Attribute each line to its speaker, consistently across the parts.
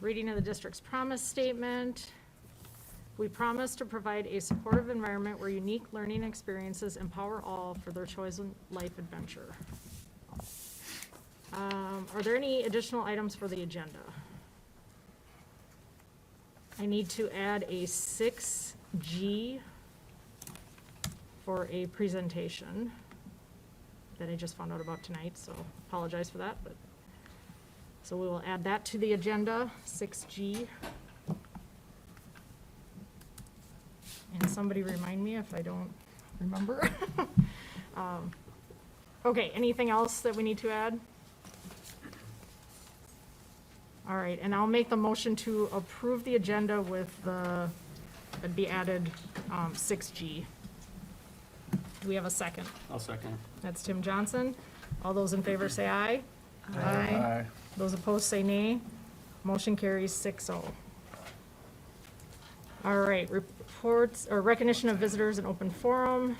Speaker 1: Reading of the district's promise statement. We promise to provide a supportive environment where unique learning experiences empower all for their chosen life adventure. Are there any additional items for the agenda? I need to add a 6G for a presentation that I just found out about tonight, so apologize for that, but, so we will add that to the agenda, 6G. And somebody remind me if I don't remember. Okay, anything else that we need to add? All right, and I'll make the motion to approve the agenda with the, it'd be added 6G. Do we have a second?
Speaker 2: I'll second.
Speaker 1: That's Tim Johnson. All those in favor say aye.
Speaker 3: Aye.
Speaker 1: Those opposed say nay. Motion carries 6-0. All right, reports, or recognition of visitors in open forum.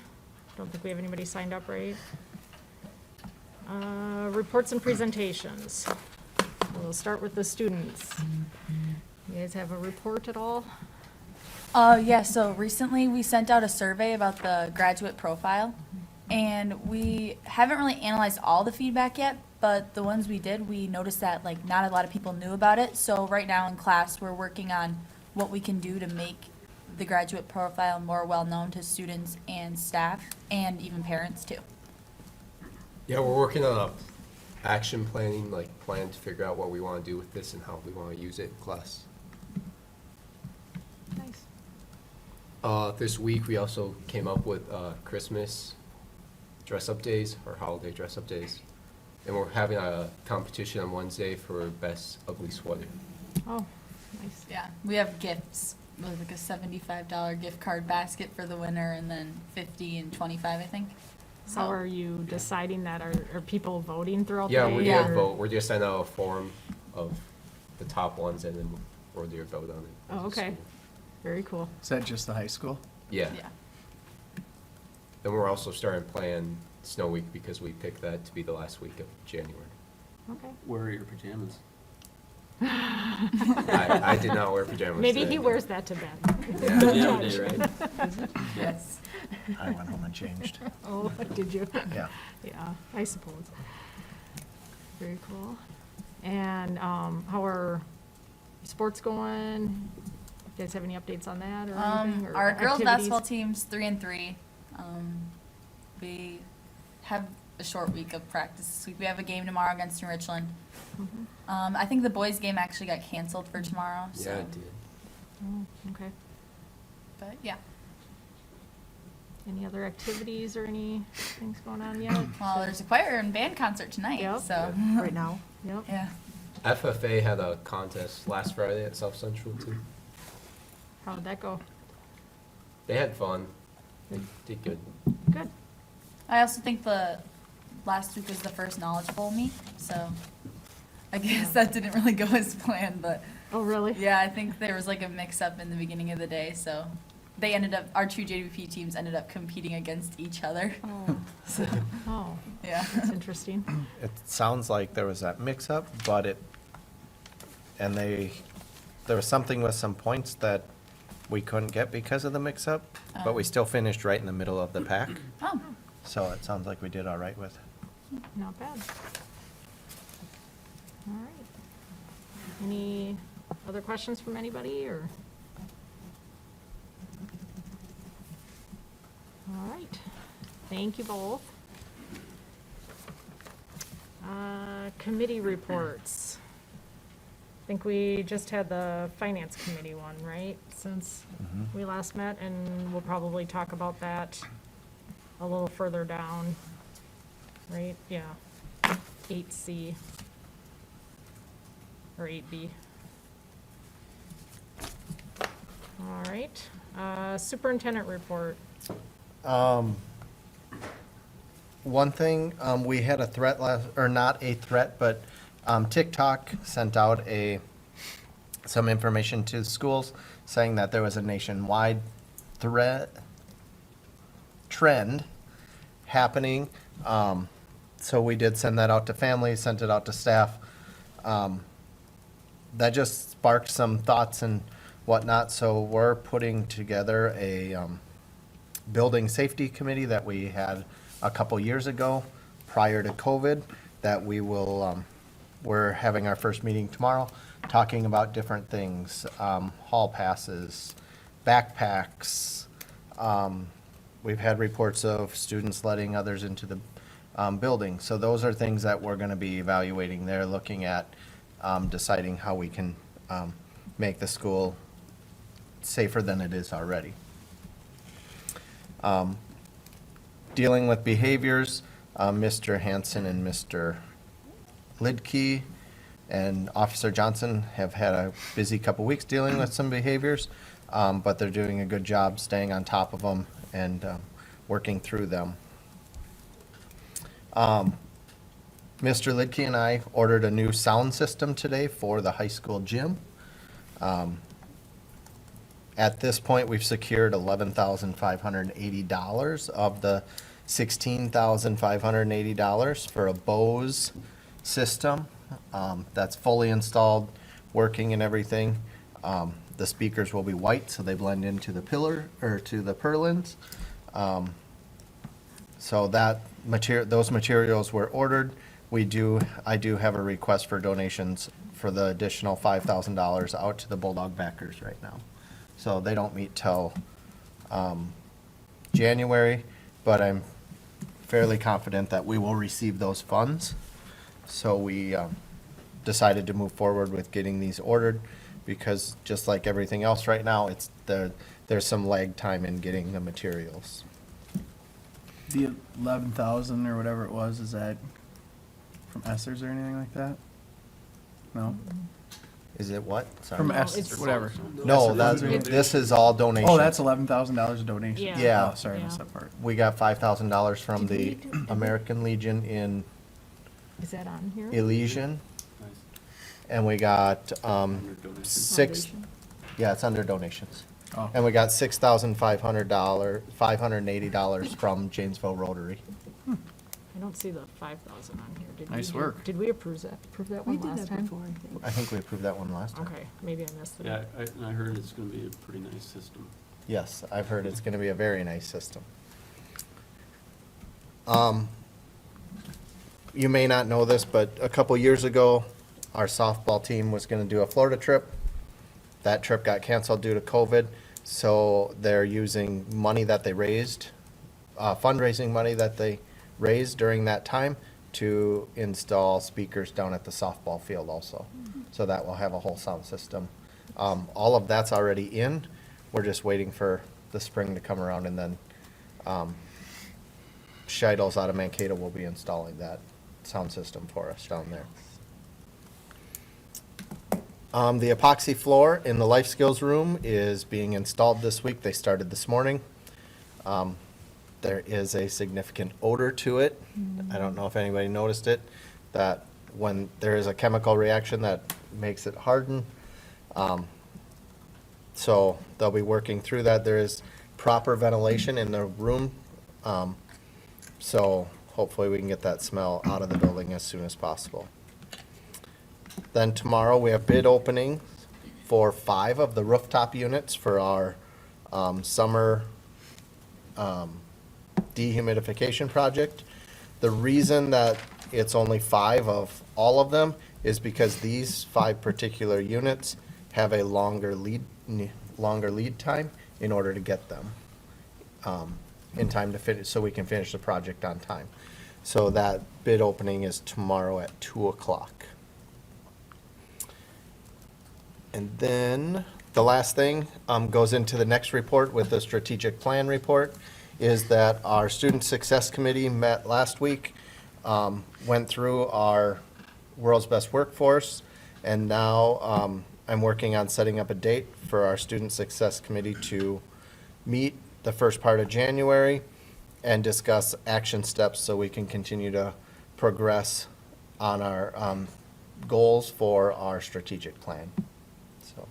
Speaker 1: Don't think we have anybody signed up, right? Reports and presentations. We'll start with the students. You guys have a report at all?
Speaker 4: Yeah, so recently we sent out a survey about the graduate profile, and we haven't really analyzed all the feedback yet, but the ones we did, we noticed that like not a lot of people knew about it. So right now in class, we're working on what we can do to make the graduate profile more well-known to students and staff, and even parents too.
Speaker 5: Yeah, we're working on a action planning, like plan to figure out what we want to do with this and how we want to use it in class.
Speaker 1: Nice.
Speaker 5: This week, we also came up with Christmas dress-up days, or holiday dress-up days. And we're having a competition on Wednesday for best ugly sweater.
Speaker 1: Oh, nice.
Speaker 4: Yeah, we have gifts. With like a $75 gift card basket for the winner, and then 50 and 25, I think.
Speaker 1: How are you deciding that? Are people voting throughout the
Speaker 5: Yeah,
Speaker 1: day?
Speaker 5: we're
Speaker 4: Yeah.
Speaker 5: gonna vote. We're just sending out a form of the top ones and then we'll do a vote on it.
Speaker 1: Oh,
Speaker 5: as a
Speaker 1: okay.
Speaker 5: school.
Speaker 1: Very cool.
Speaker 3: Is that just the high school?
Speaker 5: Yeah.
Speaker 4: Yeah.
Speaker 5: And we're also starting to plan Snow Week because we picked that to be the last week of January.
Speaker 1: Okay.
Speaker 2: Where are your pajamas?
Speaker 5: I did not wear pajamas
Speaker 1: Maybe
Speaker 5: today,
Speaker 1: he
Speaker 5: no.
Speaker 1: wears that to bed.
Speaker 5: Yeah.
Speaker 2: Pajama day, right?
Speaker 4: Yes.
Speaker 3: I went home and changed.
Speaker 1: Oh, did you?
Speaker 3: Yeah.
Speaker 1: Yeah, I suppose. Very cool. And how are sports going? You guys have any updates on that or anything? or
Speaker 4: Our girls
Speaker 1: activities?
Speaker 4: basketball team's 3-3. We have a short week of practice this week. We have a game tomorrow against New Richland.
Speaker 1: Mhm.
Speaker 4: I think the boys' game actually got canceled for tomorrow. So.
Speaker 5: Yeah, it did.
Speaker 1: Oh, okay.
Speaker 4: But yeah.
Speaker 1: Any other activities or any things going on yet?
Speaker 4: Well, there's a choir and band concert tonight.
Speaker 1: Yep.
Speaker 4: So.
Speaker 1: Right now? Yep.
Speaker 4: Yeah.
Speaker 5: FFA had a contest last Friday at South Central too.
Speaker 1: How did that go?
Speaker 5: They had fun. They did good.
Speaker 1: Good.
Speaker 4: I also think the last week was the first Knowledge Bowl meet, so I guess that didn't really go as planned, but
Speaker 1: Oh, really?
Speaker 4: yeah, I think there was like a mix-up in the beginning of the day, so they ended up, our two JWP teams ended up competing against each other.
Speaker 1: Oh,
Speaker 4: So,
Speaker 1: oh,
Speaker 4: yeah.
Speaker 1: that's interesting.
Speaker 6: It sounds like there was that mix-up, but there was something with some points that we couldn't get because of the mix-up, but we still finished right in the middle of the pack.
Speaker 4: Oh,
Speaker 6: So it sounds like we did all right with.
Speaker 1: Not bad. All right. Any other questions from anybody, or? All right. Thank you both. Committee reports. I think we just had the Finance Committee one, right? Since we last met, and we'll probably talk about that a little further down, right? Yeah, 8C or 8B. All right, Superintendent Report.
Speaker 6: One thing, we had a threat or not a threat, but TikTok sent out some information to schools saying that there was a nationwide trend happening. So we did send that out to families, sent it out to staff. that just sparked some thoughts and whatnot, so we're putting together a building safety committee that we had a couple years ago, prior to COVID, that we will, we're having our first meeting tomorrow, talking about different things, hall passes, backpacks. We've had reports of students letting others into the building. So those are things that we're gonna be evaluating. They're looking at deciding how we can make the school safer than it is already. Dealing with behaviors, Mr. Hanson and Mr. Lidkey and Officer Johnson have had a busy couple weeks dealing with some behaviors, but they're doing a good job staying on top of them and working through them. Mr. Lidkey and I ordered a new sound system today for the high school gym. At this point, we've secured $11,580 of the $16,580 for a Bose system. That's fully installed, working and everything. The speakers will be white, so they blend into the pillar, or to the purlins. So that those materials were ordered. I do have a request for donations for the additional $5,000 out to the Bulldog backers right now. So they don't meet till January, but I'm fairly confident that we will receive those funds. So we decided to move forward with getting these ordered, because just like everything else right now, there's some lag time in getting the materials.
Speaker 3: The 11,000 or whatever it was, is that from Essers or anything like that? No?
Speaker 6: Is it what? Sorry.
Speaker 3: From
Speaker 1: No,
Speaker 3: Essers
Speaker 1: it's-
Speaker 3: or whatever.
Speaker 6: No, this is all donation.
Speaker 3: Oh, that's $11,000 of donation?
Speaker 1: Yeah.
Speaker 6: Yeah.
Speaker 3: Oh, sorry, I missed
Speaker 1: Yeah.
Speaker 3: that part.
Speaker 6: We got $5,000 from
Speaker 1: Did we
Speaker 6: the
Speaker 1: do-
Speaker 6: American Legion in
Speaker 1: Is that on here?
Speaker 6: Elysian,
Speaker 2: Nice.
Speaker 6: and we got
Speaker 2: Under donation.
Speaker 6: six,
Speaker 1: Foundation?
Speaker 6: yeah, it's under donations.
Speaker 3: Oh.
Speaker 6: And we got $6,580 from Janesville Rotary.
Speaker 1: I don't see the 5,000 on here. Did we
Speaker 3: Nice
Speaker 1: do-
Speaker 3: work.
Speaker 1: Did we approve that one last time?
Speaker 6: I think we approved that one last time.
Speaker 1: Okay, maybe I missed it.
Speaker 2: Yeah, I heard it's gonna be a pretty nice system.
Speaker 6: Yes, I've heard it's gonna be a very nice system. You may not know this, but a couple years ago, our softball team was gonna do a Florida trip. That trip got canceled due to COVID, so they're using money that they raised, fundraising money that they raised during that time to install speakers down at the softball field also. So that will have a whole sound system. All of that's already in. We're just waiting for the spring to come around, and then Scheidels out of Mankato will be installing that sound system for us down there. The epoxy floor in the life skills room is being installed this week. They started this morning. There is a significant odor to it. I don't know if anybody noticed it, that when there is a chemical reaction that makes it harden. So they'll be working through that. There is proper ventilation in the room. So hopefully we can get that smell out of the building as soon as possible. Then tomorrow, we have bid opening for 5 of the rooftop units for our summer dehumidification project. The reason that it's only 5 of all of them is because these 5 particular units have a longer lead time in order to get them in time to finish, so we can finish the project on time. So that bid opening is tomorrow at 2 o'clock. And then the last thing goes into the next report with the strategic plan report, is that our Student Success Committee met last week, went through our World's Best Workforce, and now I'm working on setting up a date for our Student Success Committee to meet the first part of January and discuss action steps so we can continue to progress on our goals for our strategic plan. So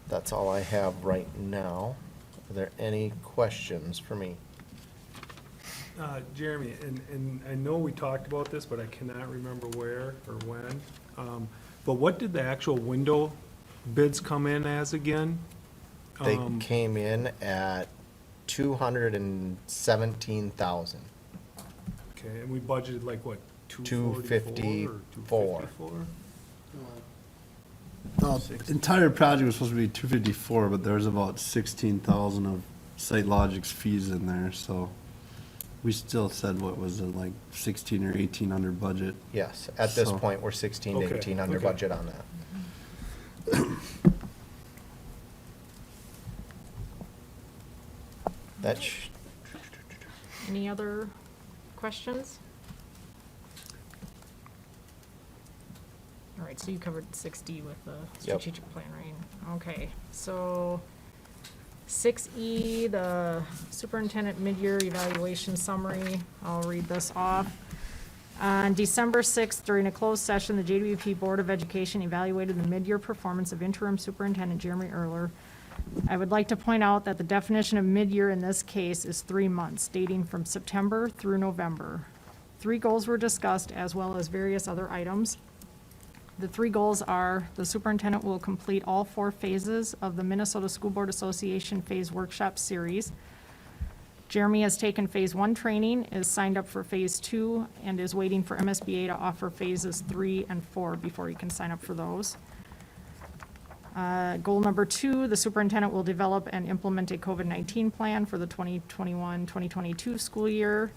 Speaker 6: that's all I have right now. Are there any questions for me?
Speaker 7: Jeremy, and I know we talked about this, but I cannot remember where or when. But what did the actual window bids come in as again?
Speaker 6: They came in at 217,000.
Speaker 7: Okay, and we budgeted like what,
Speaker 6: 254.
Speaker 7: 254?
Speaker 8: The entire project was supposed to be 254, but there's about 16,000 of Site Logic's fees in there, so we still said, what was it, like 16 or 18 under budget?
Speaker 6: Yes, at this
Speaker 8: So-
Speaker 6: point, we're 16 to
Speaker 7: Okay,
Speaker 6: 18 under
Speaker 7: okay.
Speaker 6: budget on that. That's,
Speaker 1: Any other questions? All right, so you covered 6D with the strategic plan, right? Okay, so 6E, the superintendent mid-year evaluation summary. I'll read this off. On December 6th, during a closed session, the JWP Board of Education evaluated the mid-year performance of interim superintendent Jeremy Erler. I would like to point out that the definition of mid-year in this case is 3 months, dating from September through November. 3 goals were discussed, as well as various other items. The 3 goals are: the superintendent will complete all 4 phases of the Minnesota School Board Association Phase Workshop Series. Jeremy has taken Phase 1 training, is signed up for Phase 2, and is waiting for MSBA to offer Phases 3 and 4 before he can sign up for those. Goal number 2, the superintendent will develop and implement a COVID-19 plan for the 2021-2022 school year.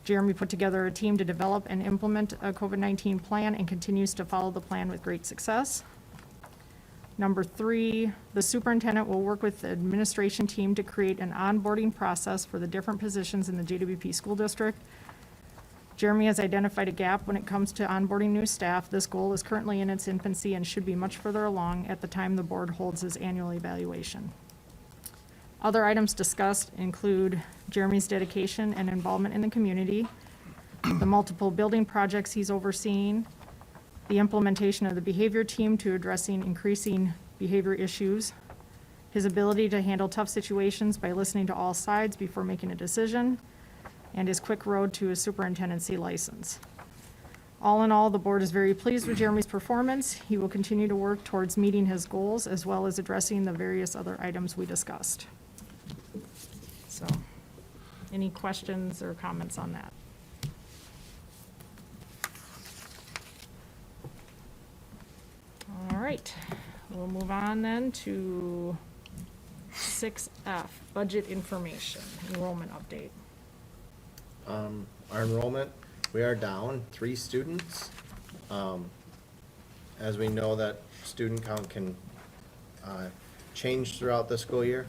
Speaker 1: Jeremy put together a team to develop and implement a COVID-19 plan and continues to follow the plan with great success. Number 3, the superintendent will work with the administration team to create an onboarding process for the different positions in the JWP school district. Jeremy has identified a gap when it comes to onboarding new staff. This goal is currently in its infancy and should be much further along at the time the board holds its annual evaluation. Other items discussed include Jeremy's dedication and involvement in the community, the multiple building projects he's overseeing, the implementation of the behavior team to addressing increasing behavior issues, his ability to handle tough situations by listening to all sides before making a decision, and his quick road to his superintendency license. All in all, the board is very pleased with Jeremy's performance. He will continue to work towards meeting his goals as well as addressing the various other items we discussed. So, any questions or comments on that? All right, we'll move on then to 6F, budget information, enrollment update.
Speaker 6: our enrollment, we are down 3 students. As we know that student count can change throughout the school year.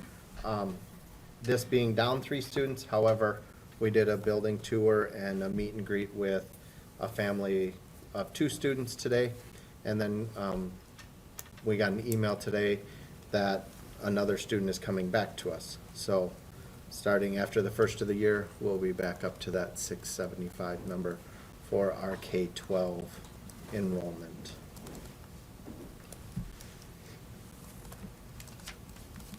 Speaker 6: This being down 3 students, however, we did a building tour and a meet and greet with a family of 2 students today. And then we got an email today that another student is coming back to us. So starting after the first of the year, we'll be back up to that 675 number for our K-12 enrollment.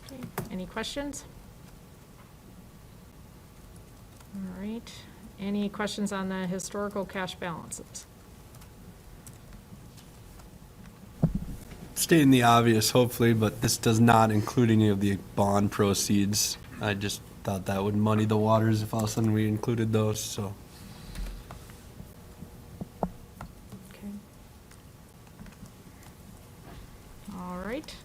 Speaker 1: Okay, any questions? All right, any questions on the historical cash balances?
Speaker 8: Stating the obvious, hopefully, but this does not include any of the bond proceeds. I just thought that would muddy the waters if all of a sudden we included those, so.
Speaker 1: Okay. All right.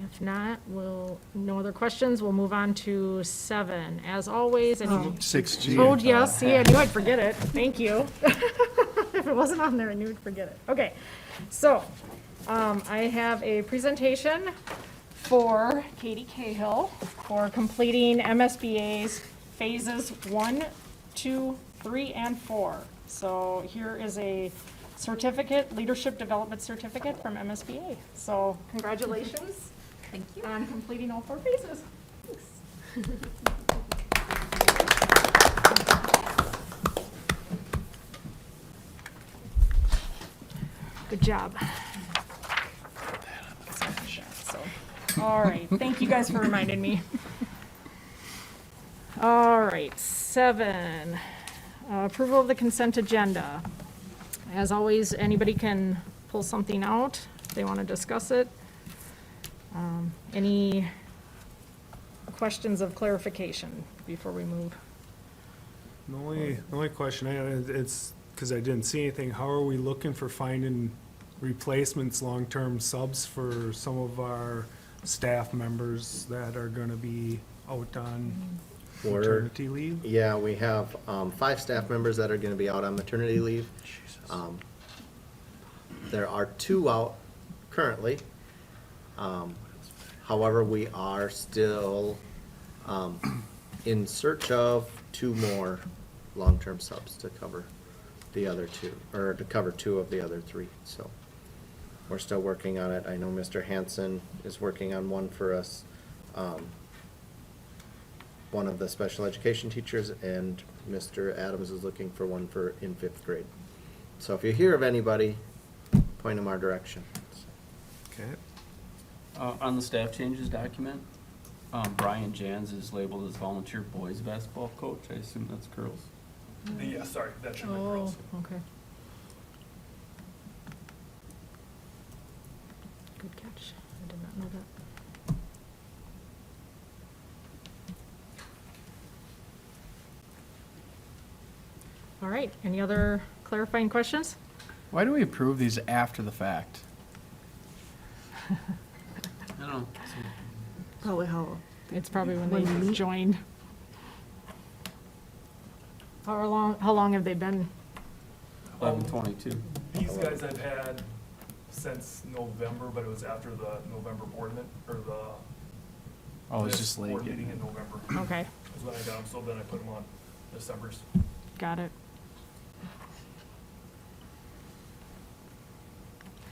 Speaker 1: If not, no other questions, we'll move on to 7. As always, I need to.
Speaker 3: 6G.
Speaker 1: Oh, yes, see, I knew I'd forget it. Thank you. If it wasn't on there, I knew I'd forget it. Okay, so, I have a presentation for Katie Cahill for completing MSBA's phases 1, 2, 3, and 4. So here is a certificate, leadership development certificate from MSBA. So congratulations.
Speaker 4: Thank you.
Speaker 1: On completing all 4 phases. Thanks. Good job. So, all right, thank you guys for reminding me. All right, 7, approval of the consent agenda. As always, anybody can pull something out, if they want to discuss it. Any questions of clarification before we move?
Speaker 7: The only question I have, it's, because I didn't see anything, how are we looking for finding replacements, long-term subs for some of our staff members that are gonna be out on
Speaker 6: We're-
Speaker 7: maternity leave?
Speaker 6: Yeah, we have 5 staff members that are going to be out on maternity leave. There are 2 out currently. However, we are still in search of 2 more long-term subs to cover the other 2, or to cover 2 of the other 3, so we're still working on it. I know Mr. Hanson is working on one for us, one of the special education teachers, and Mr. Adams is looking for one for in 5th grade. So if you hear of anybody, point them our direction.
Speaker 7: Okay.
Speaker 2: On the staff changes document, Brian Jans is labeled as volunteer boys basketball coach. I assume that's girls.
Speaker 9: Yeah, sorry, that should be
Speaker 1: Oh,
Speaker 9: girls.
Speaker 1: okay. Good catch. I did not know that. All right, any other clarifying questions?
Speaker 3: Why do we approve these after the fact?
Speaker 2: I don't know.
Speaker 10: Probably how,
Speaker 1: It's probably when
Speaker 10: When we
Speaker 1: they
Speaker 10: meet.
Speaker 1: joined. How long have they been?
Speaker 2: 11/22.
Speaker 9: These guys I've had since November, but it was after the November board meeting, or the.
Speaker 3: Oh, it's
Speaker 9: this
Speaker 3: just late
Speaker 9: Board
Speaker 3: getting
Speaker 9: meeting
Speaker 3: it.
Speaker 9: in November.
Speaker 1: Okay,
Speaker 9: Is when I got them, so then I put them on December's.
Speaker 1: got it.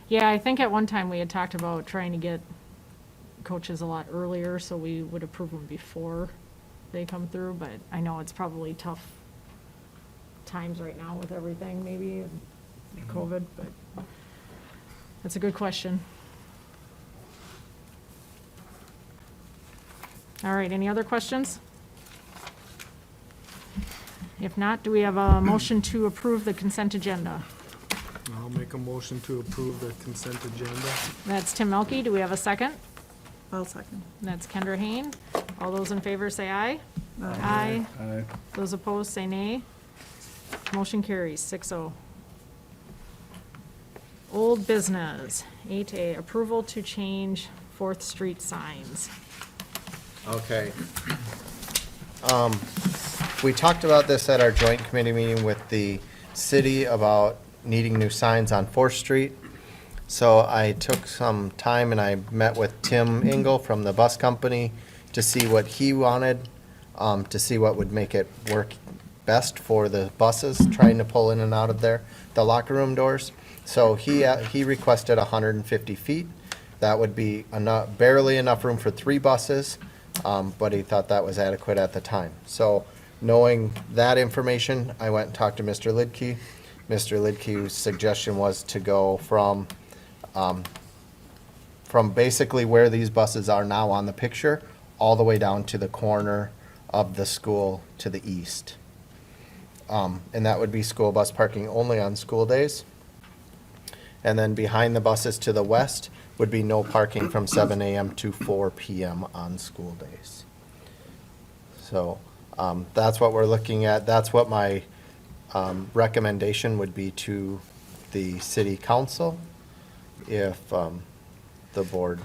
Speaker 1: Yeah, I think at one time we had talked about trying to get coaches a lot earlier, so we would approve them before they come through, but I know it's probably tough times right now with everything, maybe, and COVID, but that's a good question. All right, any other questions? If not, do we have a motion to approve the consent agenda?
Speaker 7: I'll make a motion to approve the consent agenda.
Speaker 1: That's Tim Melky. Do we have a second?
Speaker 10: I'll second.
Speaker 1: That's Kendra Hain. All those in favor say aye. Aye. Those opposed say nay. Motion carries 6-0. Old business, 8A, approval to change 4th Street signs.
Speaker 6: Okay. We talked about this at our joint committee meeting with the city about needing new signs on 4th Street. So I took some time and I met with Tim Engel from the bus company to see what he wanted, to see what would make it work best for the buses trying to pull in and out of there, the locker room doors. So he requested 150 feet. That would be enough, barely enough room for 3 buses, but he thought that was adequate at the time. So knowing that information, I went and talked to Mr. Lidkey. Mr. Lidkey's suggestion was to go from basically where these buses are now on the picture, all the way down to the corner of the school to the east. And that would be school bus parking only on school days. And then behind the buses to the west would be no parking from 7 a.m. to 4 p.m. on school days. So that's what we're looking at. That's what my recommendation would be to the city council if the board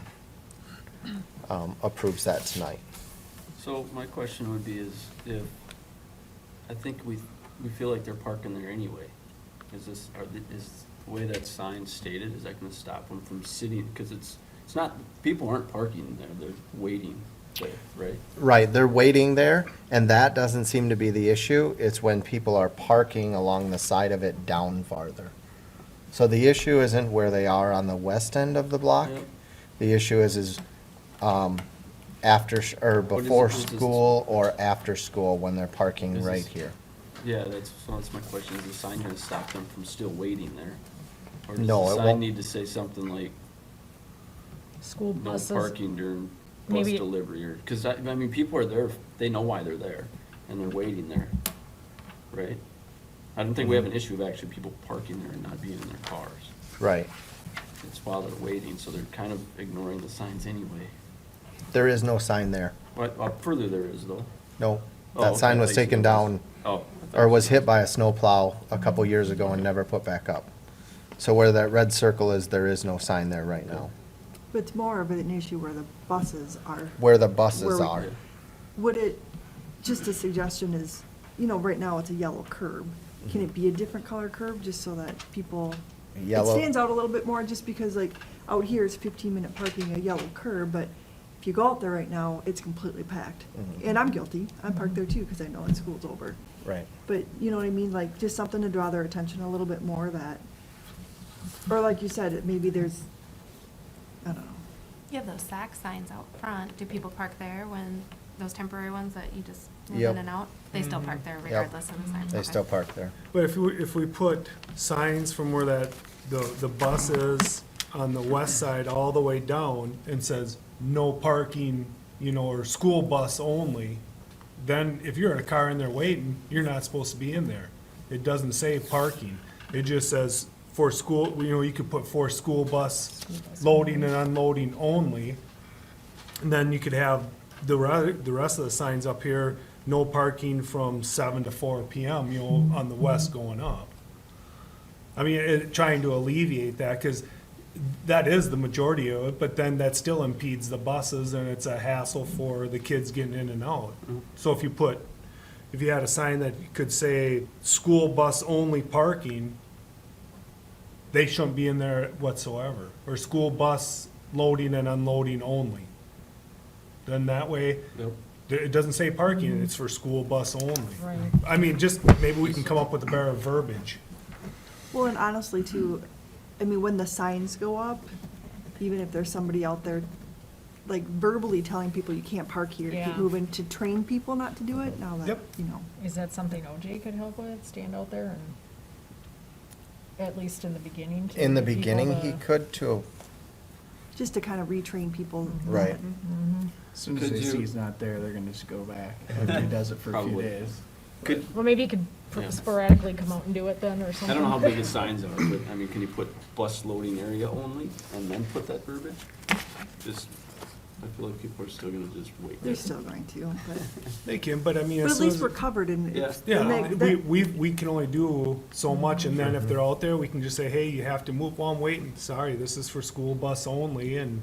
Speaker 6: approves that tonight.
Speaker 2: So my question would be is if, I think we feel like they're parking there anyway. Is the way that sign stated, is that gonna stop them from sitting, because it's not, people aren't parking there, they're waiting there, right?
Speaker 6: Right, they're waiting there, and that doesn't seem to be the issue. It's when people are parking along the side of it down farther. So the issue isn't where they are on the west end of the block.
Speaker 2: Yep.
Speaker 6: The issue is after, or
Speaker 2: What is
Speaker 6: before
Speaker 2: it- is this-
Speaker 6: school or after school when they're parking
Speaker 2: Is
Speaker 6: right
Speaker 2: this-
Speaker 6: here.
Speaker 2: Yeah, that's my question, is the sign gonna stop them from still waiting there? Or
Speaker 6: No,
Speaker 2: does
Speaker 6: it
Speaker 2: the sign
Speaker 6: won't.
Speaker 2: need to say something like,
Speaker 1: School
Speaker 2: no
Speaker 1: buses.
Speaker 2: parking during bus
Speaker 1: Maybe-
Speaker 2: delivery, or, because I mean, people are there, they know why they're there, and they're waiting there, right? I don't think we have an issue of actually people parking there and not being in their cars.
Speaker 6: Right.
Speaker 2: It's while they're waiting, so they're kind of ignoring the signs anyway.
Speaker 6: There is no sign there.
Speaker 2: What, up further there is though.
Speaker 6: No,
Speaker 2: Oh,
Speaker 6: that
Speaker 2: okay,
Speaker 6: sign
Speaker 2: I
Speaker 6: was
Speaker 2: thought you
Speaker 6: taken
Speaker 2: said it was-
Speaker 6: down,
Speaker 2: Oh. I thought
Speaker 6: or
Speaker 2: you
Speaker 6: was
Speaker 2: said-
Speaker 6: hit by a snowplow a couple years ago and never put back up. So where that red circle is, there is no sign there right now.
Speaker 10: But it's more of an issue where the buses are.
Speaker 6: Where the buses
Speaker 10: Where we-
Speaker 6: are.
Speaker 10: Would it, just a suggestion is, right now it's a yellow curb. Can it be a different color curb, just so that people, it
Speaker 6: Yellow.
Speaker 10: stands out a little bit more, just because like, out here it's 15-minute parking, a yellow curb, but if you go out there right now, it's completely packed.
Speaker 6: Mhm.
Speaker 10: And I'm guilty, I'm parked there too, because I know when school's over.
Speaker 6: Right.
Speaker 10: But, you know what I mean, like, just something to draw their attention a little bit more that, or like you said, maybe there's, I don't know.
Speaker 11: You have those SAC signs out front. Do people park there when, those temporary ones that you just move
Speaker 6: Yep.
Speaker 11: in and out? They still park there regardless of the signs?
Speaker 6: They
Speaker 11: Okay.
Speaker 6: still park there.
Speaker 7: But if we put signs from where the bus is on the west side all the way down and says, no parking, or school bus only, then if you're in a car in there waiting, you're not supposed to be in there. It doesn't say parking. It just says for school, you could put for school bus loading and unloading only. And then you could have the rest of the signs up here, no parking from 7 to 4 PM, on the west going up. I mean, trying to alleviate that, because that is the majority of it, but then that still impedes the buses, and it's a hassle for the kids getting in and out. So if you had a sign that could say, school bus only parking, they shouldn't be in there whatsoever, or school bus loading and unloading only. Then that way,
Speaker 2: Yep.
Speaker 7: it doesn't say parking, it's for school bus only.
Speaker 1: Right.
Speaker 7: I mean, just, maybe we can come up with a better verbiage.
Speaker 10: Well, and honestly too, I mean, when the signs go up, even if there's somebody out there, like verbally telling people you can't park here,
Speaker 1: Yeah.
Speaker 10: keep moving, to train people not to do it, now that,
Speaker 7: Yep.
Speaker 1: Is that something OJ could help with, stand out there and, at least in the beginning? to
Speaker 6: In the
Speaker 1: get people
Speaker 6: beginning, he
Speaker 1: to-
Speaker 6: could too.
Speaker 10: just to kind of retrain people.
Speaker 6: Right.
Speaker 1: Mhm.
Speaker 3: As soon as
Speaker 2: Could
Speaker 3: they
Speaker 2: you-
Speaker 3: see he's not there, they're gonna just go back, after he does it for a few
Speaker 2: Probably.
Speaker 3: days.
Speaker 1: Well, maybe you could
Speaker 2: Yeah.
Speaker 1: sporadically come out and do it then, or something.
Speaker 2: I don't know how big the signs are, but, I mean, can you put bus loading area only, and then put that verbiage? Just, I feel like people are still gonna just wait.
Speaker 10: They're still going to, but,
Speaker 7: They can, but I mean,
Speaker 10: but
Speaker 7: as
Speaker 10: at
Speaker 7: soon
Speaker 10: least
Speaker 7: as,
Speaker 10: we're covered and
Speaker 2: Yeah.
Speaker 10: it's.
Speaker 7: yeah,
Speaker 10: and that-
Speaker 7: we can only do so much, and then if they're out there, we can just say, hey, you have to move, well, I'm waiting, sorry, this is for school bus only, and,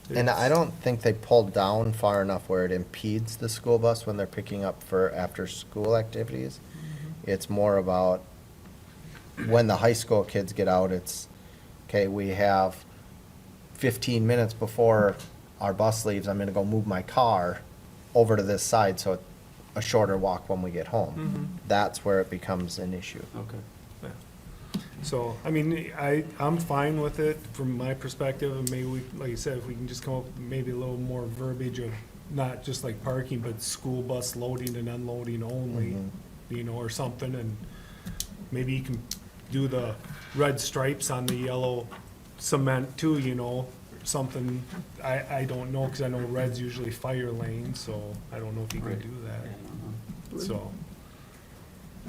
Speaker 6: And I don't think they pulled down far enough where it impedes the school bus when they're picking up for after-school activities. It's more about when the high school kids get out, it's, okay, we have 15 minutes before our bus leaves, I'm gonna go move my car over to this side, so it's a shorter walk when we get home. That's where it becomes an issue.
Speaker 2: Okay.
Speaker 7: So, I mean, I'm fine with it from my perspective, and maybe we, like you said, if we can just come up with maybe a little more verbiage of not just like parking, but school bus loading and unloading only, or something, and maybe you can do the red stripes on the yellow cement too, something, I don't know, because I know red's usually fire lane, so I don't know if you can
Speaker 2: Right.
Speaker 7: do
Speaker 2: Yeah, I
Speaker 7: that,
Speaker 2: don't know.
Speaker 7: so.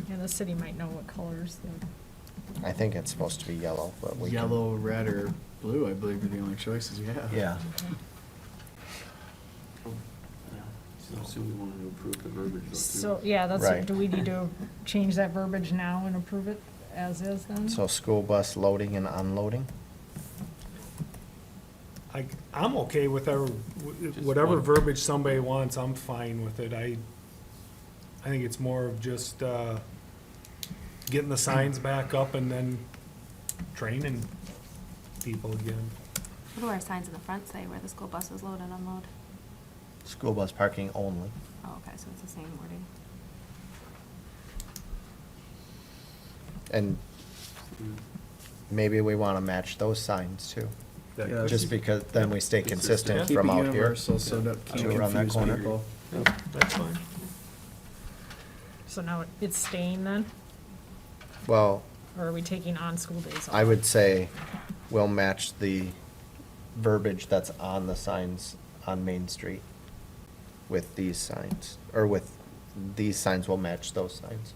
Speaker 1: Yeah, the city might know what colors the.
Speaker 6: I think it's supposed to be yellow, but we can.
Speaker 3: Yellow, red, or blue, I believe are the only choices you have.
Speaker 6: Yeah.
Speaker 2: So we wanted to approve the verbiage. though, too.
Speaker 1: So, yeah,
Speaker 6: Right.
Speaker 1: do we need to change that verbiage now and approve it as is then?
Speaker 6: So school bus loading and unloading?
Speaker 7: I'm okay with whatever
Speaker 2: one.
Speaker 7: verbiage somebody wants, I'm fine with it. I think it's more of just, getting the signs back up and then training people again.
Speaker 11: What do our signs in the front say where the school buses load and unload?
Speaker 6: School bus parking only.
Speaker 11: Oh, okay, so it's the same wording.
Speaker 6: And maybe we wanna match those signs too.
Speaker 3: Yeah.
Speaker 6: Just because then we stay consistent
Speaker 3: Keep
Speaker 6: from
Speaker 3: it
Speaker 6: out here.
Speaker 3: universal, so that
Speaker 6: Two
Speaker 3: can't
Speaker 6: around that
Speaker 3: confuse
Speaker 6: corner.
Speaker 3: people.
Speaker 7: That's fine.
Speaker 1: So now it's staying then,
Speaker 6: Well,
Speaker 1: or are we taking on school days off?
Speaker 6: I would say we'll match the verbiage that's on the signs on Main Street with these signs, or with these signs will match those signs.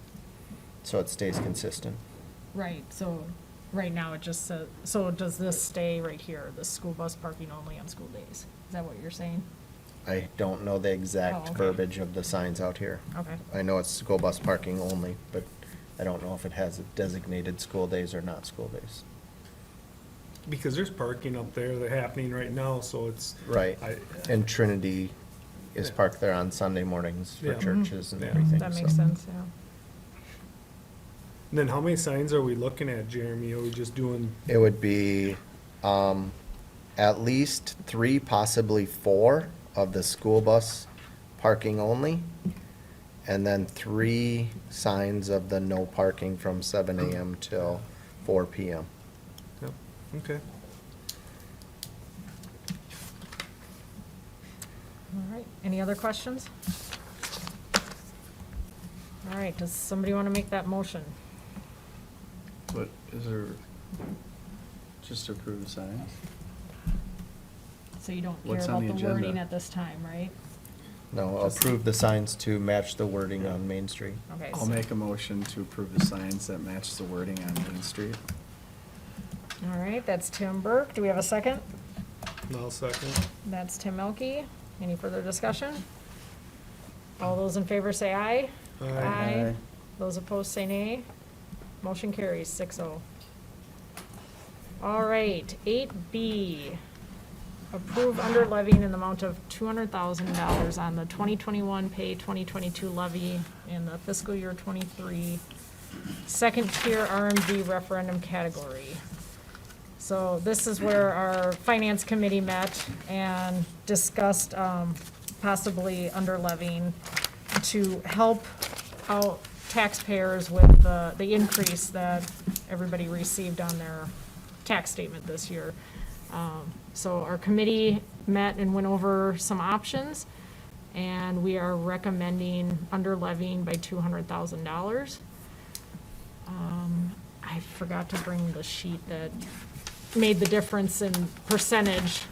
Speaker 6: So it stays consistent.
Speaker 1: Right, so right now it just says, so does this stay right here, the school bus parking only on school days? Is that what you're saying?
Speaker 6: I don't know the
Speaker 1: Oh,
Speaker 6: exact
Speaker 1: okay.
Speaker 6: verbiage of the signs out here.
Speaker 1: Okay.
Speaker 6: I know it's school bus parking only, but I don't know if it has designated school days or not school days.
Speaker 7: Because there's parking up there that happening right now, so it's.
Speaker 6: Right,
Speaker 7: I-
Speaker 6: and Trinity is
Speaker 7: Yeah.
Speaker 6: parked there on Sunday mornings for
Speaker 7: Yeah.
Speaker 6: churches and
Speaker 7: Yeah.
Speaker 6: everything,
Speaker 1: That makes
Speaker 6: so.
Speaker 1: sense, yeah.
Speaker 7: Then how many signs are we looking at, Jeremy? Are we just doing,
Speaker 6: It would be, at least 3, possibly 4 of the school bus parking only. And then 3 signs of the no parking from 7 AM till 4 PM.
Speaker 7: yep, okay.
Speaker 1: All right, any other questions? All right, does somebody want to make that motion?
Speaker 3: What, is there, just to approve the signs?
Speaker 1: So you don't care
Speaker 3: What's on
Speaker 1: about
Speaker 3: the
Speaker 1: the wording
Speaker 3: agenda?
Speaker 1: at this time, right?
Speaker 6: No, approve the signs to match the wording on Main Street.
Speaker 1: Okay.
Speaker 3: I'll
Speaker 1: so-
Speaker 3: make a motion to approve the signs that match the wording on Main Street.
Speaker 1: All right, that's Tim Burke. Do we have a second?
Speaker 7: I'll second.
Speaker 1: That's Tim Mlk. Any further discussion? All those in favor say aye.
Speaker 7: Aye.
Speaker 1: Those opposed say nay. Motion carries 6-0. All right, 8B, approve under levying in the amount of $200,000 on the 2021 pay 2022 levy in the fiscal year '23 second tier RMD referendum category. So this is where our finance committee met and discussed possibly under levying to help out taxpayers with the increase that everybody received on their tax statement this year. So our committee met and went over some options, and we are recommending under levying by $200,000. I forgot to bring the sheet that made the difference in percentage.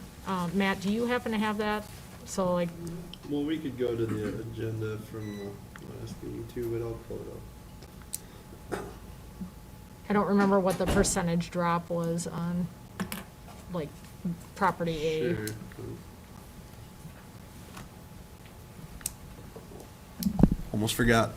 Speaker 1: Matt, do you happen to have that? So like,
Speaker 8: Well, we could go to the agenda from the last meeting too, but I'll pull it up.
Speaker 1: I don't remember what the percentage drop was on, like, property A.
Speaker 8: Sure. Almost forgot.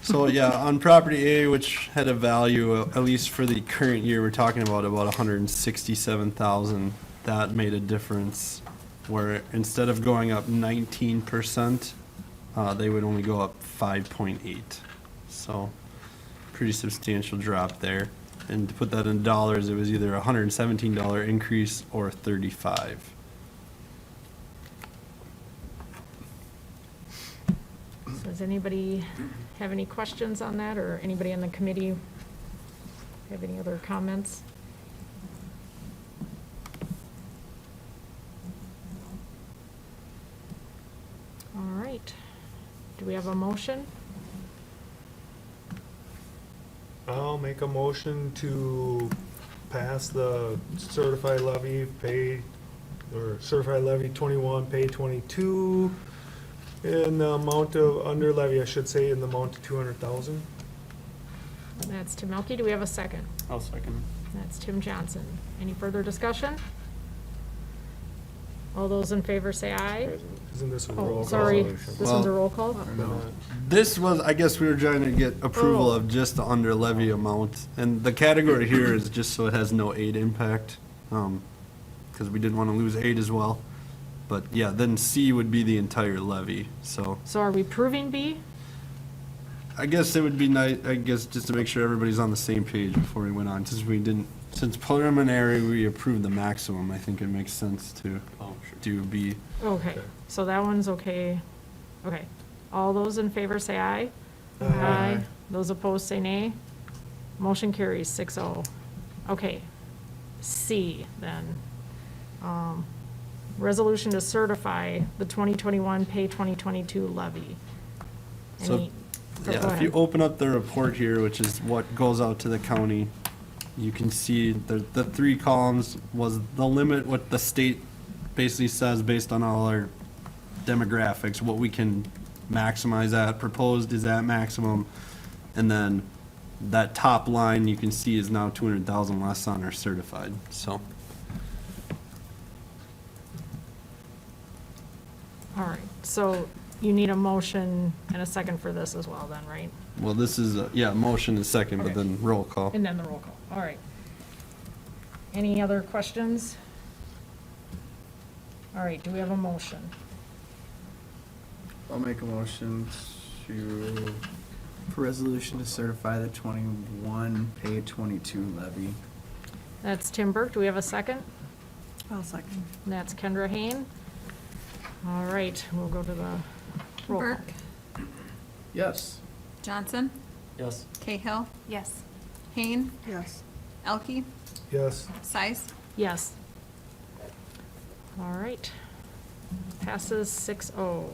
Speaker 8: So yeah, on property A, which had a value, at least for the current year, we're talking about 167,000. That made a difference, where instead of going up 19%, they would only go up 5.8. So, pretty substantial drop there. And to put that in dollars, it was either a $117 increase or 35.
Speaker 1: So does anybody have any questions on that, or anybody on the committee have any other comments? All right. Do we have a motion?
Speaker 7: I'll make a motion to pass the certified levy pay, or certified levy 21, pay 22, in the amount of, under levy, I should say, in the amount of 200,000.
Speaker 1: That's Tim Mlk. Do we have a second?
Speaker 2: I'll second.
Speaker 1: That's Tim Johnson. Any further discussion? All those in favor say aye.
Speaker 7: Isn't this a roll
Speaker 1: Oh,
Speaker 7: call?
Speaker 1: sorry, this one's a roll call?
Speaker 8: This was, I guess we were trying to get approval
Speaker 1: Oh.
Speaker 8: of just the under levy amount, and the category here is just so it has no aid impact, because we didn't want to lose aid as well. But yeah, then C would be the entire levy, so
Speaker 1: So are we proving B?
Speaker 8: I guess it would be nice, I guess, just to make sure everybody's on the same page before we went on, since preliminary, we approved the maximum, I think it makes sense to
Speaker 2: Oh, sure.
Speaker 8: do B.
Speaker 1: Okay, so that one's okay. Okay. All those in favor say aye.
Speaker 7: Aye.
Speaker 1: Those opposed say nay. Motion carries 6-0. Okay. C then. Resolution to certify the 2021 pay 2022 levy.
Speaker 8: So,
Speaker 1: Any- go
Speaker 8: Yeah, if you
Speaker 1: ahead.
Speaker 8: open up the report here, which is what goes out to the county, you can see the 3 columns was the limit, what the state basically says based on all our demographics, what we can maximize at, proposed is at maximum, and then that top line you can see is now 200,000 less on our certified, so.
Speaker 1: All right, so you need a motion and a second for this as well then, right?
Speaker 8: Well, this is, yeah, motion is second, but
Speaker 1: Okay.
Speaker 8: then roll call.
Speaker 1: And then the roll call, all right. Any other questions? All right, do we have a motion?
Speaker 3: I'll make a motion for resolution to certify the 21, pay 22 levy.
Speaker 1: That's Tim Burke, do we have a second?
Speaker 10: I'll second.
Speaker 1: And that's Kendra Hain. All right, we'll go to the roll call.
Speaker 12: Burke,
Speaker 3: Yes.
Speaker 12: Johnson,
Speaker 2: Yes.
Speaker 12: Cahill,
Speaker 11: Yes.
Speaker 12: Hain,
Speaker 10: Yes.
Speaker 12: Elke,
Speaker 7: Yes.
Speaker 12: Size.
Speaker 1: Yes. All right. Passes 6-0.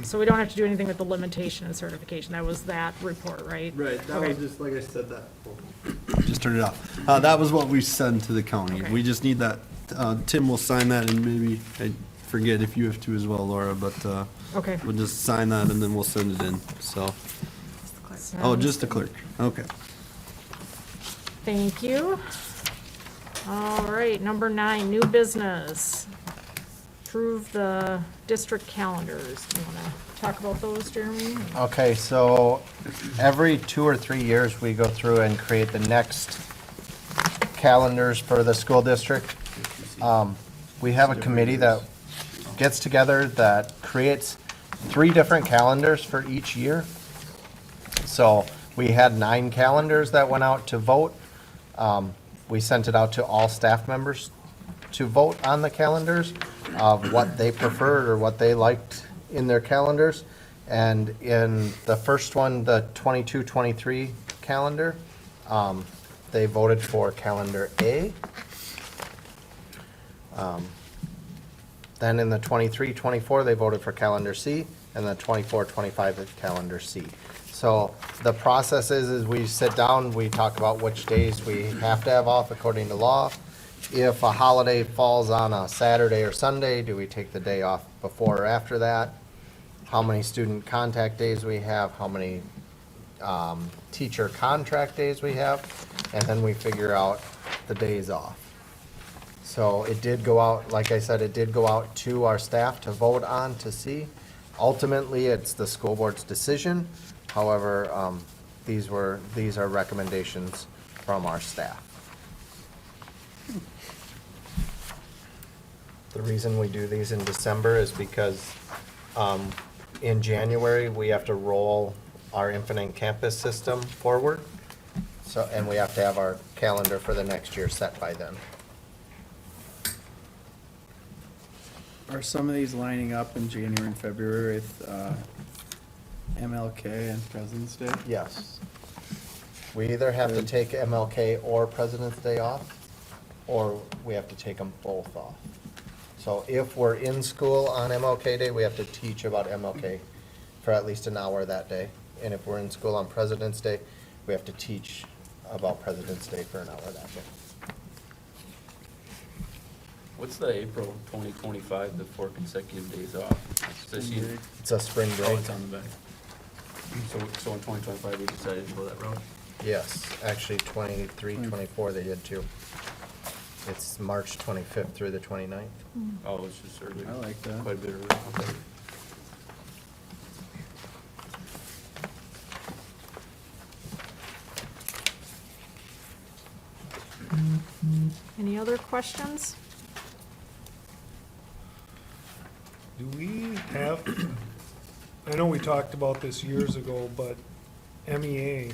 Speaker 1: So we don't have to do anything with the limitation and certification. That was that report, right?
Speaker 8: Right, that
Speaker 1: Okay.
Speaker 8: was just, like I said, that. Just turned it off. That was what we sent to the county.
Speaker 1: Okay.
Speaker 8: We just need that, Tim will sign that, and maybe, I forget if you have to as well, Laura, but,
Speaker 1: Okay.
Speaker 8: we'll just sign that and then we'll send it in, so. Oh, just the clerk, okay.
Speaker 1: Thank you. All right, number 9, new business. Approve the district calendars. Do you want to talk about those, Jeremy?
Speaker 6: Okay, so every 2 or 3 years, we go through and create the next calendars for the school district. We have a committee that gets together that creates 3 different calendars for each year. So we had 9 calendars that went out to vote. We sent it out to all staff members to vote on the calendars of what they preferred or what they liked in their calendars. And in the first one, the 22-23 calendar, they voted for calendar A. Then in the 23-24, they voted for calendar C, and the 24-25 is calendar C. So the process is we sit down, we talk about which days we have to have off according to law. If a holiday falls on a Saturday or Sunday, do we take the day off before or after that? How many student contact days we have, how many teacher contract days we have, and then we figure out the days off. So it did go out, like I said, it did go out to our staff to vote on to see. Ultimately, it's the school board's decision. However, these are recommendations from our staff. The reason we do these in December is because in January, we have to roll our Infinite Campus system forward. So, and we have to have our calendar for the next year set by then.
Speaker 3: Are some of these lining up in January and February with MLK and President's Day?
Speaker 6: Yes. We either have to take MLK or President's Day off, or we have to take them both off. So if we're in school on MLK Day, we have to teach about MLK for at least an hour that day. And if we're in school on President's Day, we have to teach about President's Day for an hour that day.
Speaker 2: What's the April 2025, the 4 consecutive days off? Does she-
Speaker 6: It's a spring
Speaker 2: Oh,
Speaker 6: break.
Speaker 2: it's on the back. So in 2025, we decided to go that route?
Speaker 6: Yes, actually 23, 24 they did too. It's March 25th through the 29th.
Speaker 2: Oh, it's just early.
Speaker 3: I like that.
Speaker 2: Quite a bit early. Okay.
Speaker 1: Any other questions?
Speaker 7: Do we have, I know we talked about this years ago, but MEA,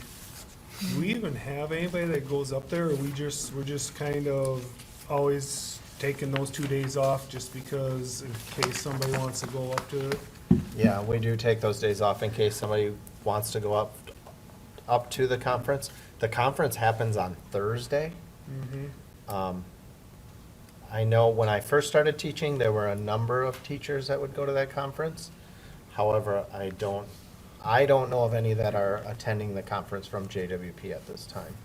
Speaker 7: do we even have anybody that goes up there, or we're just kind of always taking those 2 days off just because in case somebody wants to go up to it?
Speaker 6: Yeah, we do take those days off in case somebody wants to go up to the conference. The conference happens on Thursday. I know when I first started teaching, there were a number of teachers that would go to that conference. However, I don't know of any that are attending the conference from JWP at this time.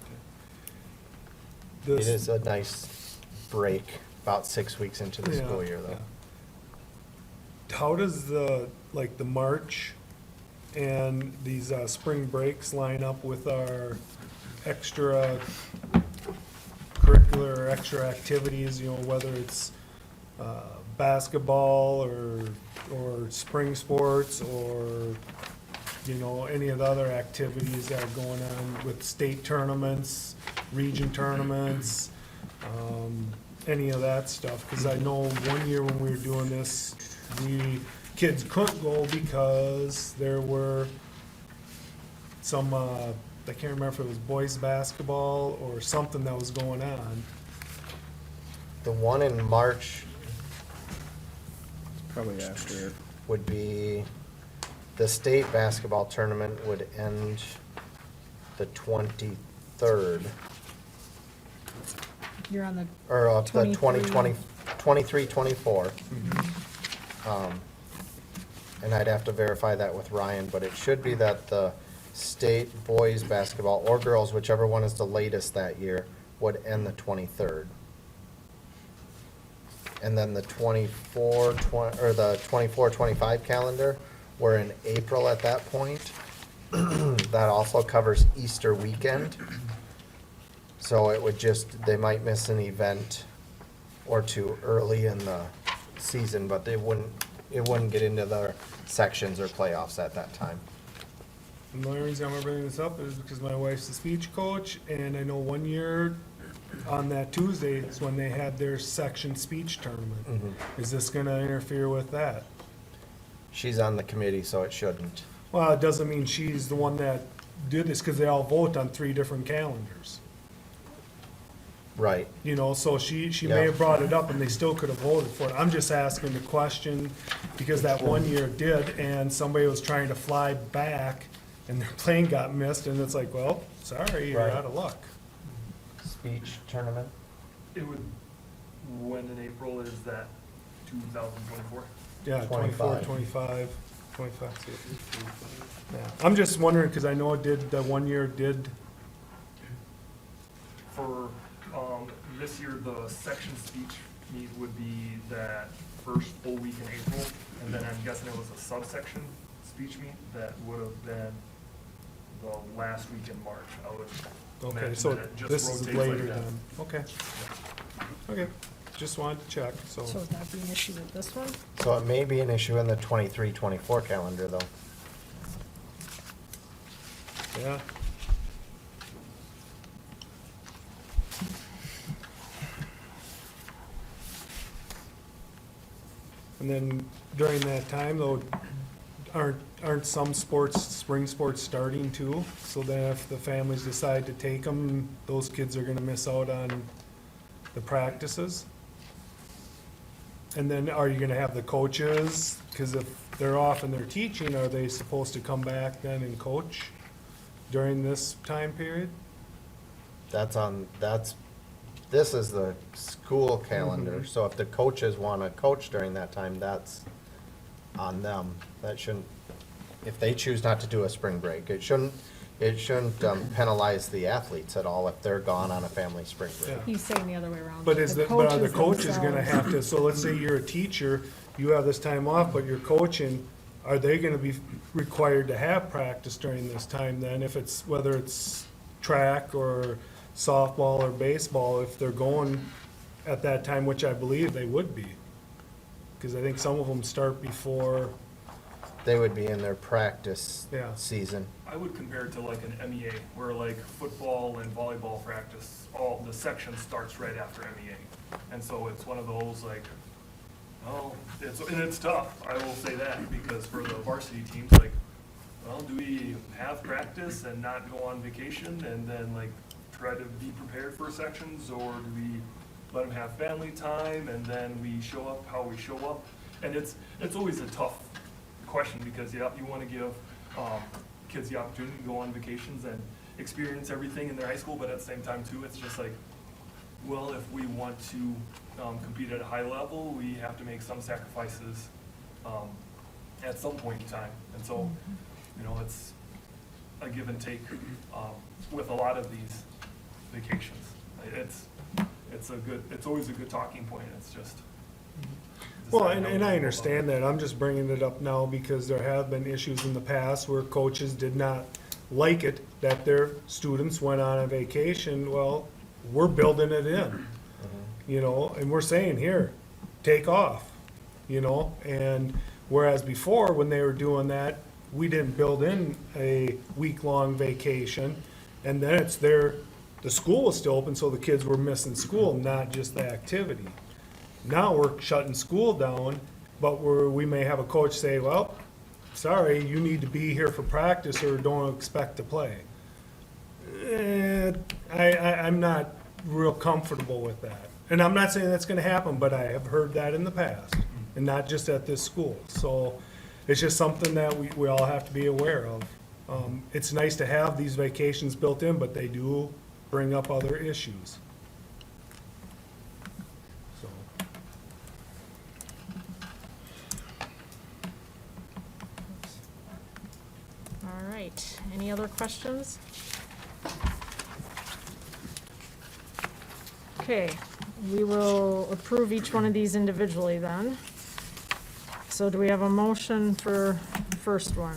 Speaker 6: It
Speaker 7: This-
Speaker 6: is a nice break, about 6 weeks into the
Speaker 7: Yeah,
Speaker 6: school year though.
Speaker 7: yeah. How does the March and these spring breaks line up with our extra curricular or extra activities, you know, whether it's basketball or spring sports or, you know, any of the other activities that are going on with state tournaments, region tournaments, any of that stuff. Because I know one year when we were doing this, kids couldn't go because there were some, I can't remember if it was boys basketball or something that was going on.
Speaker 6: The one in March
Speaker 3: Probably after.
Speaker 6: would be, the state basketball tournament would end the 23rd,
Speaker 1: You're on the,
Speaker 6: or of the
Speaker 1: 23.
Speaker 6: 23-24. And I'd have to verify that with Ryan, but it should be that the state boys basketball, or girls, whichever one is the latest that year, would end the 23rd. And then the 24-25 calendar, we're in April at that point. That also covers Easter weekend. So it would just, they might miss an event or two early in the season, but it wouldn't get into the sections or playoffs at that time.
Speaker 7: And the only reason I'm bringing this up is because my wife's a speech coach, and I know one year on that Tuesday is when they had their section speech tournament. Is this gonna interfere with that?
Speaker 6: She's on the committee, so it shouldn't.
Speaker 7: Well, it doesn't mean she's the one that did this, because they all vote on 3 different calendars.
Speaker 6: Right.
Speaker 7: You know, so she
Speaker 6: Yeah.
Speaker 7: may have brought it up and they still could have voted for it. I'm just asking the question because that one year it did, and somebody was trying to fly back and their plane got missed, and it's like, well, sorry, you're
Speaker 6: Right.
Speaker 7: out of luck.
Speaker 6: Speech tournament?
Speaker 9: It would, when in April is that 2024?
Speaker 7: Yeah,
Speaker 6: 25.
Speaker 7: 25. Yeah, I'm just wondering, because I know it did, that one year it did,
Speaker 9: For, this year, the section speech meet would be that first full week in April, and then I'm guessing it was a subsection speech meet that would have been the last week in March. I would
Speaker 7: okay,
Speaker 9: imagine
Speaker 7: so
Speaker 9: that it just
Speaker 7: this is
Speaker 9: rotates like
Speaker 7: later
Speaker 9: that.
Speaker 7: then. Okay. Okay, just wanted to check,
Speaker 1: so would that be an issue with this one?
Speaker 6: So it may be an issue in the 23-24 calendar, though.
Speaker 7: yeah. And then during that time though, aren't some sports, spring sports starting too? So then if the families decide to take them, those kids are gonna miss out on the practices? And then are you gonna have the coaches? Cause if they're off and they're teaching, are they supposed to come back then and coach during this time period?
Speaker 6: This is the school calendar, so if the coaches want to coach during that time, that's on them. That shouldn't, if they choose not to do a spring break, it shouldn't penalize the athletes at all if they're gone on a family spring break.
Speaker 7: Yeah.
Speaker 1: He's saying the other way around.
Speaker 7: But but are the
Speaker 1: coaches
Speaker 7: coaches gonna have to, so let's say you're a teacher, you have this time off, but you're coaching, are they gonna be required to have practice during this time then? If it's, whether it's track or softball or baseball, if they're going at that time, which I believe they would be? Cause I think some of them start before,
Speaker 6: They would be in their practice
Speaker 7: Yeah.
Speaker 6: season.
Speaker 9: I would compare it to like an MEA, where like football and volleyball practice, all, the section starts right after MEA. And so it's one of those like, well, it's tough, I will say that, because for the varsity teams, like, well, do we have practice and not go on vacation and then like try to be prepared for sections, or do we let them have family time and then we show up how we show up? And it's always a tough question, because you want to give kids the opportunity to go on vacations and experience everything in their high school, but at the same time too, it's just like, well, if we want to compete at a high level, we have to make some sacrifices at some point in time. And so, you know, it's a give and take with a lot of these vacations. It's always a good talking point. It's just,
Speaker 7: Well,
Speaker 9: decide how
Speaker 7: and
Speaker 9: we
Speaker 7: I
Speaker 9: go
Speaker 7: understand
Speaker 9: about
Speaker 7: that, I'm just bringing it up now because there have been issues in the past where coaches did not like it that their students went on a vacation. Well, we're building it in, you know, and we're saying, here, take off, you know? And whereas before, when they were doing that, we didn't build in a week-long vacation. And then it's the school was still open, so the kids were missing school, not just the activity. Now we're shutting school down, but we may have a coach say, well, sorry, you need to be here for practice or don't expect to play. I'm not real comfortable with that. And I'm not saying that's gonna happen, but I have heard that in the past, and not just at this school. So it's just something that we all have to be aware of. It's nice to have these vacations built in, but they do bring up other issues. So.
Speaker 1: All right, any other questions? Okay, we will approve each one of these individually then. So do we have a motion for the first one?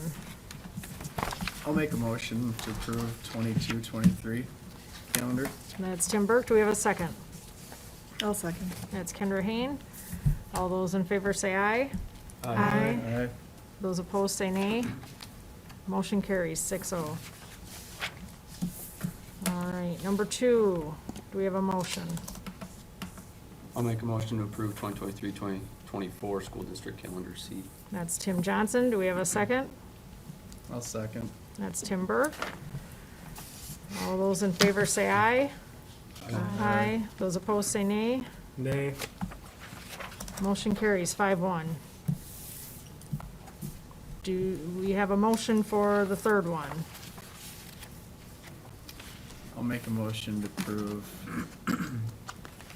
Speaker 3: I'll make a motion to approve 22-23 calendar.
Speaker 1: That's Tim Burke, do we have a second?
Speaker 10: I'll second.
Speaker 1: That's Kendra Hain. All those in favor say aye.
Speaker 3: Aye.
Speaker 1: Those opposed say nay. Motion carries 6-0. All right, number 2, do we have a motion?
Speaker 2: I'll make a motion to approve 2023-2024 school district calendar C.
Speaker 1: That's Tim Johnson, do we have a second?
Speaker 3: I'll second.
Speaker 1: That's Tim Burke. All those in favor say aye. Aye. Those opposed say nay.
Speaker 7: Nay.
Speaker 1: Motion carries 5-1. Do we have a motion for the third one?
Speaker 3: I'll make a motion to approve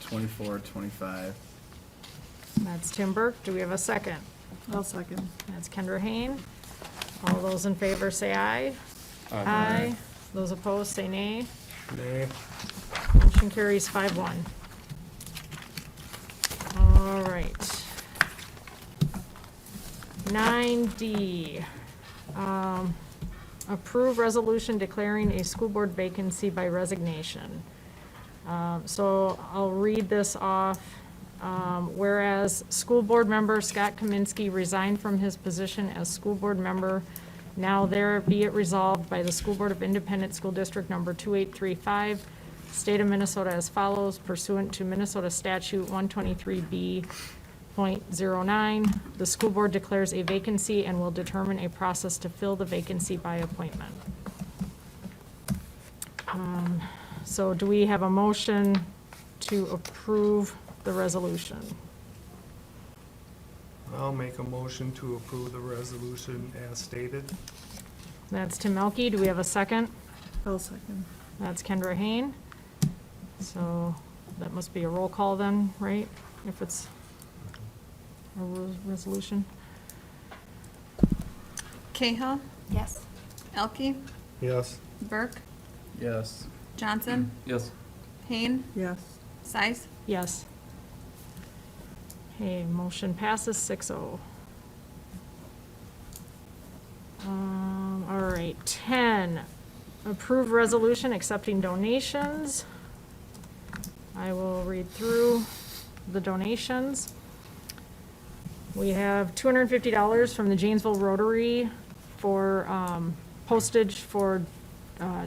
Speaker 3: 24-25.
Speaker 1: That's Tim Burke. Do we have a second?
Speaker 10: I'll second.
Speaker 1: That's Kendra Hain. All those in favor say aye. Aye. Those opposed say nay.
Speaker 7: Nay.
Speaker 1: Motion carries 5-1. All right. 9D, approve resolution declaring a school board vacancy by resignation. So I'll read this off. Whereas school board member Scott Kaminsky resigned from his position as school board member, now there be it resolved by the School Board of Independent School District Number 2835, State of Minnesota as follows, pursuant to Minnesota Statute 123B.09, the school board declares a vacancy and will determine a process to fill the vacancy by appointment. So do we have a motion to approve the resolution?
Speaker 7: I'll make a motion to approve the resolution as stated.
Speaker 1: That's Tim Mlk. Do we have a second?
Speaker 10: I'll second.
Speaker 1: That's Kendra Hain. So that must be a roll call then, right? If it's a resolution.
Speaker 12: Cahill,
Speaker 11: Yes.
Speaker 12: Elke,
Speaker 7: Yes.
Speaker 12: Burke,
Speaker 3: Yes.
Speaker 12: Johnson,
Speaker 2: Yes.
Speaker 12: Hain,
Speaker 10: Yes.
Speaker 12: Size.
Speaker 1: Yes. Okay, motion passes 6-0. All right, 10, approve resolution accepting donations. I will read through the donations. We have $250 from the Janesville Rotary for postage for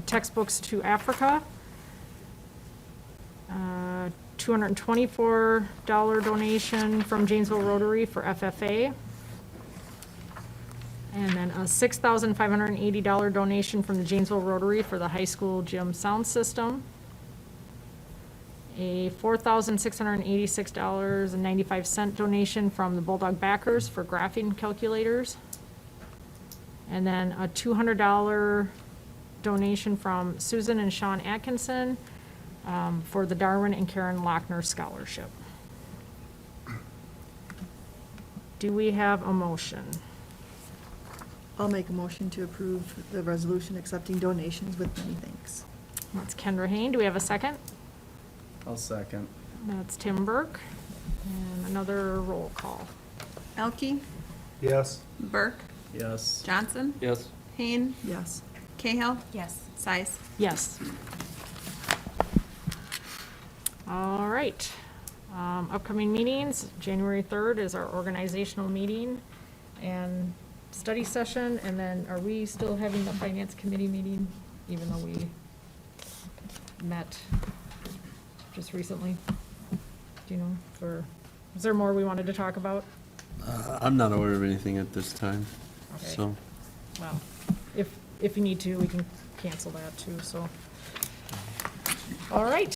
Speaker 1: textbooks to Africa. $224 donation from Janesville Rotary for FFA. And then a $6,580 donation from the Janesville Rotary for the high school gym sound system. A $4,686.95 donation from the Bulldog Backers for graphing calculators. And then a $200 donation from Susan and Sean Atkinson for the Darwin and Karen Lochner Scholarship. Do we have a motion?
Speaker 10: I'll make a motion to approve the resolution accepting donations with many thanks.
Speaker 1: That's Kendra Hain. Do we have a second?
Speaker 3: I'll second.
Speaker 1: That's Tim Burke. And another roll call.
Speaker 12: Elke,
Speaker 7: Yes.
Speaker 12: Burke,
Speaker 3: Yes.
Speaker 12: Johnson,
Speaker 2: Yes.
Speaker 12: Payne,
Speaker 10: Yes.
Speaker 12: Cahill,
Speaker 4: Yes.
Speaker 12: Size.
Speaker 1: Yes. All right. Upcoming meetings, January 3rd is our organizational meeting and study session. And then are we still having the finance committee meeting, even though we met just recently? Do you know, or is there more we wanted to talk about?
Speaker 8: I'm not aware of anything at this time,
Speaker 1: Okay.
Speaker 8: so.
Speaker 1: Well, if you need to, we can cancel that too, so. All right.